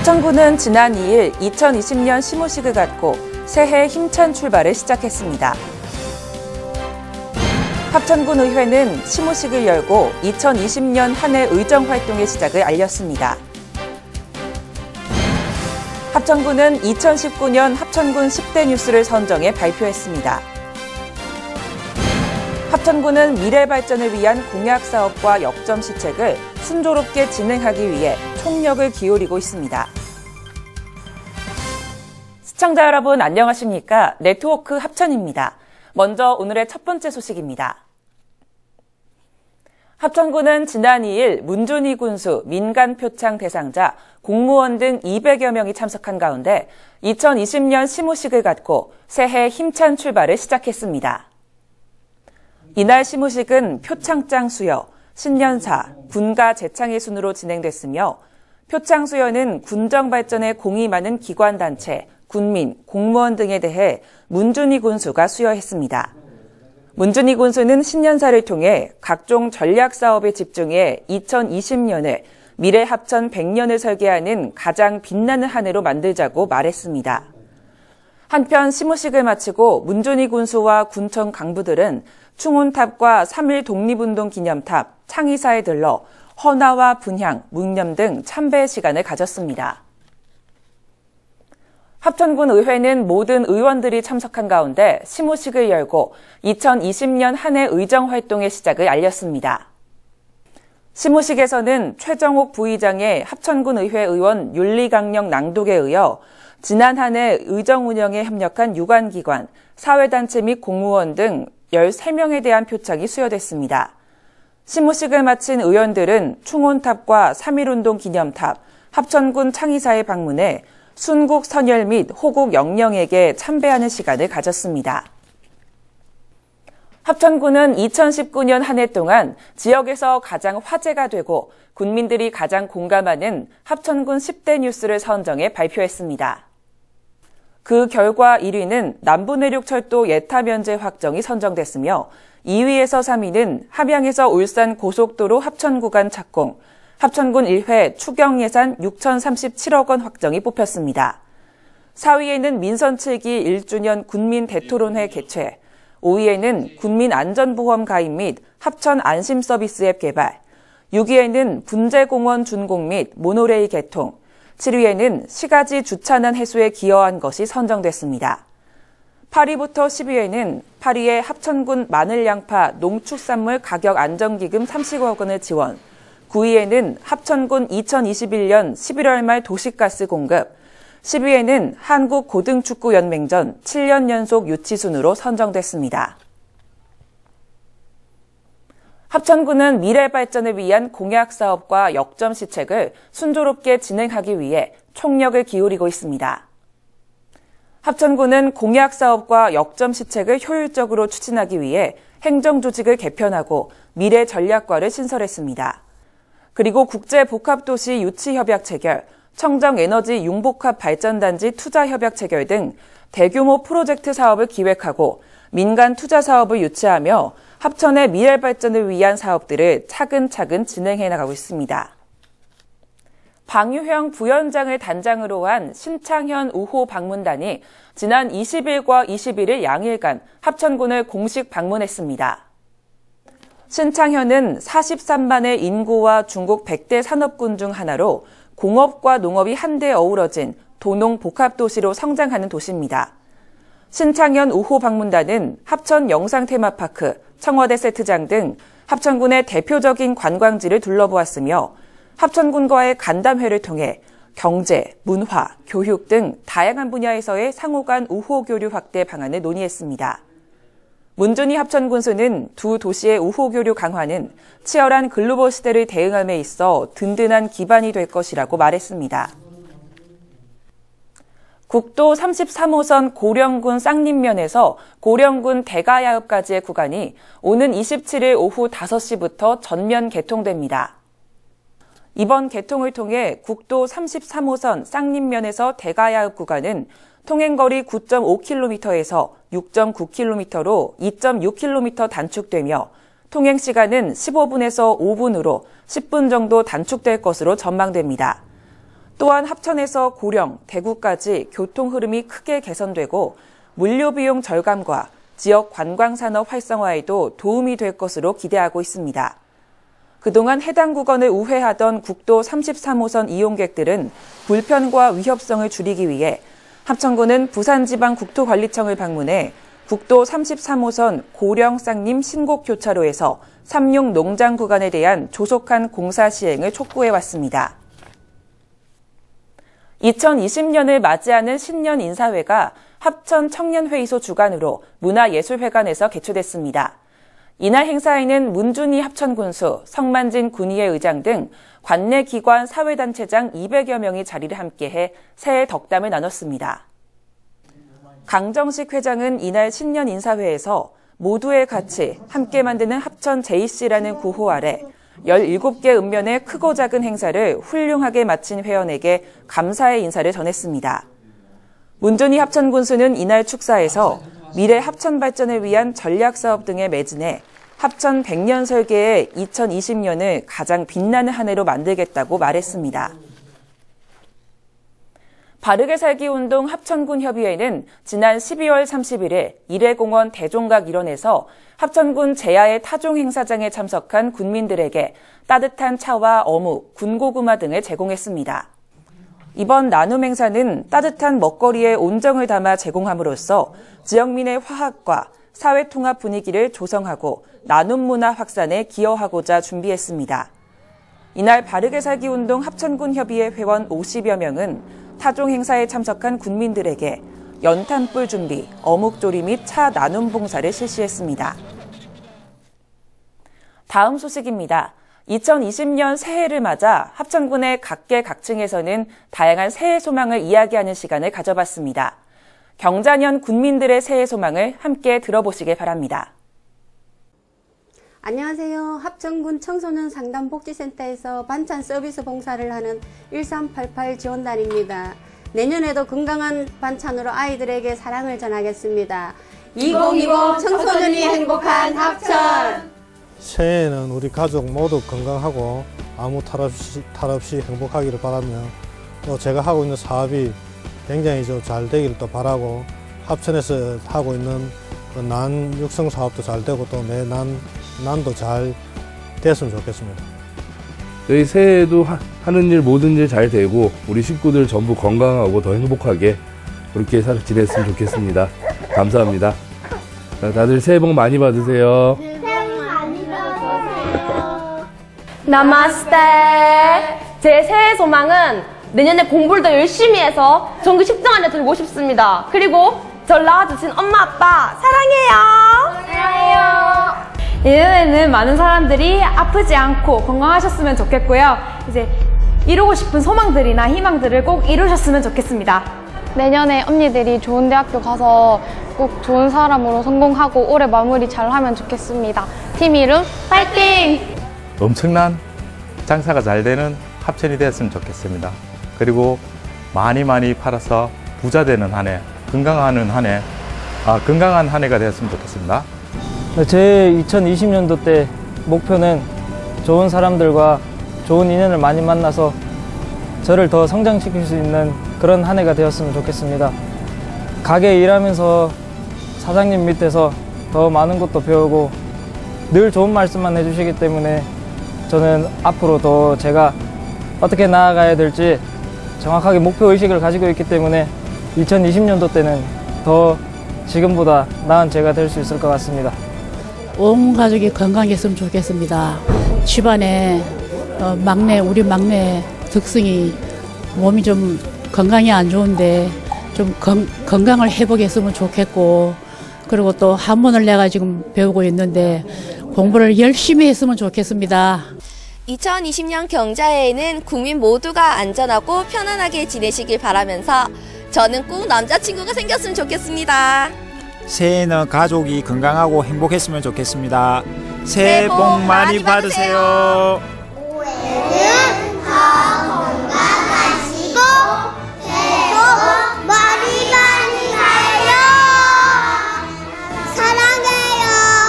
합천군은 지난 2일 2020년 시무식을 갖고 새해 힘찬 출발을 시작했습니다. 합천군 의회는 시무식을 열고 2020년 한 해 의정활동의 시작을 알렸습니다. 합천군은 2019년 합천군 10대 뉴스를 선정해 발표했습니다. 합천군은 미래 발전을 위한 공약 사업과 역점 시책을 순조롭게 진행하기 위해 총력을 기울이고 있습니다. 시청자 여러분 안녕하십니까? 네트워크 합천입니다. 먼저 오늘의 첫 번째 소식입니다. 합천군은 지난 2일 문준희 군수 민간 표창 대상자, 공무원 등 200여 명이 참석한 가운데 2020년 시무식을 갖고 새해 힘찬 출발을 시작했습니다. 이날 시무식은 표창장 수여, 신년사, 군가 재창의 순으로 진행됐으며 표창 수여는 군정 발전에 공이 많은 기관단체, 군민, 공무원 등에 대해 문준희 군수가 수여했습니다. 문준희 군수는 신년사를 통해 각종 전략 사업에 집중해 2020년을 미래 합천 100년을 설계하는 가장 빛나는 한 해로 만들자고 말했습니다. 한편 시무식을 마치고 문준희 군수와 군청 간부들은 충혼탑과 3.1 독립운동 기념탑, 창의사에 들러 헌화와 분향, 묵념 등 참배의 시간을 가졌습니다. 합천군 의회는 모든 의원들이 참석한 가운데 시무식을 열고 2020년 한 해 의정활동의 시작을 알렸습니다. 시무식에서는 최정옥 부의장의 합천군 의회 의원 윤리강령 낭독에 이어 지난 한 해 의정 운영에 협력한 유관기관, 사회단체 및 공무원 등 13명에 대한 표창이 수여됐습니다. 시무식을 마친 의원들은 충혼탑과 3.1운동 기념탑, 합천군 창의사에 방문해 순국 선열 및 호국 영령에게 참배하는 시간을 가졌습니다. 합천군은 2019년 한 해 동안 지역에서 가장 화제가 되고 군민들이 가장 공감하는 합천군 10대 뉴스를 선정해 발표했습니다. 그 결과 1위는 남부내륙철도 예타 면제 확정이 선정됐으며 2위에서 3위는 함양에서 울산 고속도로 합천 구간 착공, 합천군 1회 추경 예산 6,037억 원 확정이 뽑혔습니다. 4위에는 민선 7기 1주년 군민 대토론회 개최, 5위에는 군민안전보험 가입 및 합천 안심 서비스 앱 개발, 6위에는 분재공원 준공 및 모노레일 개통, 7위에는 시가지 주차난 해소에 기여한 것이 선정됐습니다. 8위부터 10위에는 8위에 합천군 마늘양파 농축산물 가격 안정기금 30억 원을 지원, 9위에는 합천군 2021년 11월 말 도시가스 공급, 10위에는 한국고등축구연맹전 7년 연속 유치 순으로 선정됐습니다. 합천군은 미래 발전을 위한 공약 사업과 역점 시책을 순조롭게 진행하기 위해 총력을 기울이고 있습니다. 합천군은 공약 사업과 역점 시책을 효율적으로 추진하기 위해 행정조직을 개편하고 미래 전략과를 신설했습니다. 그리고 국제복합도시 유치협약 체결, 청정에너지 융복합 발전단지 투자협약 체결 등 대규모 프로젝트 사업을 기획하고 민간 투자 사업을 유치하며 합천의 미래 발전을 위한 사업들을 차근차근 진행해 나가고 있습니다. 방유형 부위원장을 단장으로 한 신창현 우호 방문단이 지난 20일과 21일 양일간 합천군을 공식 방문했습니다. 신창현은 43만의 인구와 중국 100대 산업군 중 하나로 공업과 농업이 한데 어우러진 도농 복합도시로 성장하는 도시입니다. 신창현 우호 방문단은 합천 영상테마파크, 청와대 세트장 등 합천군의 대표적인 관광지를 둘러보았으며 합천군과의 간담회를 통해 경제, 문화, 교육 등 다양한 분야에서의 상호 간 우호 교류 확대 방안을 논의했습니다. 문준희 합천군수는 두 도시의 우호 교류 강화는 치열한 글로벌 시대를 대응함에 있어 든든한 기반이 될 것이라고 말했습니다. 국도 33호선 고령군 쌍림면에서 고령군 대가야읍까지의 구간이 오는 27일 오후 5시부터 전면 개통됩니다. 이번 개통을 통해 국도 33호선 쌍림면에서 대가야읍 구간은 통행거리 9.5km에서 6.9km로 2.6km 단축되며 통행시간은 15분에서 5분으로 10분 정도 단축될 것으로 전망됩니다. 또한 합천에서 고령, 대구까지 교통 흐름이 크게 개선되고 물류 비용 절감과 지역 관광산업 활성화에도 도움이 될 것으로 기대하고 있습니다. 그동안 해당 구간을 우회하던 국도 33호선 이용객들은 불편과 위협성을 줄이기 위해 합천군은 부산지방국토관리청을 방문해 국도 33호선 고령-쌍림 신곡교차로에서 삼육 농장 구간에 대한 조속한 공사 시행을 촉구해왔습니다. 2020년을 맞이하는 신년 인사회가 합천 청년회의소 주관으로 문화예술회관에서 개최됐습니다. 이날 행사에는 문준희 합천군수, 성만진 군의회 의장 등 관내 기관 사회단체장 200여 명이 자리를 함께해 새해 덕담을 나눴습니다. 강정식 회장은 이날 신년 인사회에서 모두의 가치, 함께 만드는 합천 JC라는 구호 아래 17개 읍면의 크고 작은 행사를 훌륭하게 마친 회원에게 감사의 인사를 전했습니다. 문준희 합천군수는 이날 축사에서 미래 합천 발전을 위한 전략사업 등에 매진해 합천 100년 설계의 2020년을 가장 빛나는 한 해로 만들겠다고 말했습니다. 바르게 살기 운동 합천군 협의회는 지난 12월 31일 이래공원 대종각 일원에서 합천군 제야의 타종 행사장에 참석한 군민들에게 따뜻한 차와 어묵, 군고구마 등을 제공했습니다. 이번 나눔 행사는 따뜻한 먹거리에 온정을 담아 제공함으로써 지역민의 화합과 사회통합 분위기를 조성하고 나눔 문화 확산에 기여하고자 준비했습니다. 이날 바르게 살기 운동 합천군 협의회 회원 50여 명은 타종 행사에 참석한 군민들에게 연탄불 준비, 어묵조리 및 차 나눔 봉사를 실시했습니다. 다음 소식입니다. 2020년 새해를 맞아 합천군의 각계각층에서는 다양한 새해 소망을 이야기하는 시간을 가져봤습니다. 경자년 군민들의 새해 소망을 함께 들어보시길 바랍니다. 안녕하세요. 합천군 청소년 상담복지센터에서 반찬 서비스 봉사를 하는 1388 지원단입니다. 내년에도 건강한 반찬으로 아이들에게 사랑을 전하겠습니다. 2020 청소년이 행복한 합천! 새해에는 우리 가족 모두 건강하고 아무 탈 없이 행복하기를 바라며 또 제가 하고 있는 사업이 굉장히 잘 되기를 또 바라고 합천에서 하고 있는 난 육성 사업도 잘 되고 또 내 난도 잘 됐으면 좋겠습니다. 저희 새해에도 하는 일 모든 일 잘 되고 우리 식구들 전부 건강하고 더 행복하게 그렇게 지냈으면 좋겠습니다. 감사합니다. 다들 새해 복 많이 받으세요. 나마스테. 제 새해 소망은 내년에 공부를 더 열심히 해서 전국 10등 안에 들고 싶습니다. 그리고 절 낳아주신 엄마 아빠 사랑해요. 사랑해요. 내년에는 많은 사람들이 아프지 않고 건강하셨으면 좋겠고요. 이제 이루고 싶은 소망들이나 희망들을 꼭 이루셨으면 좋겠습니다. 내년에 언니들이 좋은 대학교 가서 꼭 좋은 사람으로 성공하고 올해 마무리 잘하면 좋겠습니다. 팀 이름 파이팅! 엄청난 장사가 잘 되는 합천이 됐으면 좋겠습니다. 그리고 많이 팔아서 부자 되는 한 해, 건강한 한 해가 되었으면 좋겠습니다. 제 2020년도 때 목표는 좋은 사람들과 좋은 인연을 많이 만나서 저를 더 성장시킬 수 있는 그런 한 해가 되었으면 좋겠습니다. 가게 일하면서 사장님 밑에서 더 많은 것도 배우고 늘 좋은 말씀만 해주시기 때문에 저는 앞으로 더 제가 어떻게 나아가야 될지 정확하게 목표의식을 가지고 있기 때문에 2020년도 때는 더 지금보다 나은 제가 될 수 있을 것 같습니다. 온 가족이 건강했으면 좋겠습니다. 집안에 우리 막내 덕승이 몸이 좀 건강이 안 좋은데 좀 건강을 회복했으면 좋겠고, 그리고 또 한문을 내가 지금 배우고 있는데 공부를 열심히 했으면 좋겠습니다. 2020년 경자해에는 국민 모두가 안전하고 편안하게 지내시길 바라면서 저는 꼭 남자친구가 생겼으면 좋겠습니다. 새해에는 가족이 건강하고 행복했으면 좋겠습니다. 새해 복 많이 받으세요. 올해는 더 건강하시고 새해 복 많이 받으세요. 사랑해요.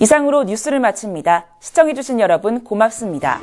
이상으로 뉴스를 마칩니다. 시청해주신 여러분 고맙습니다.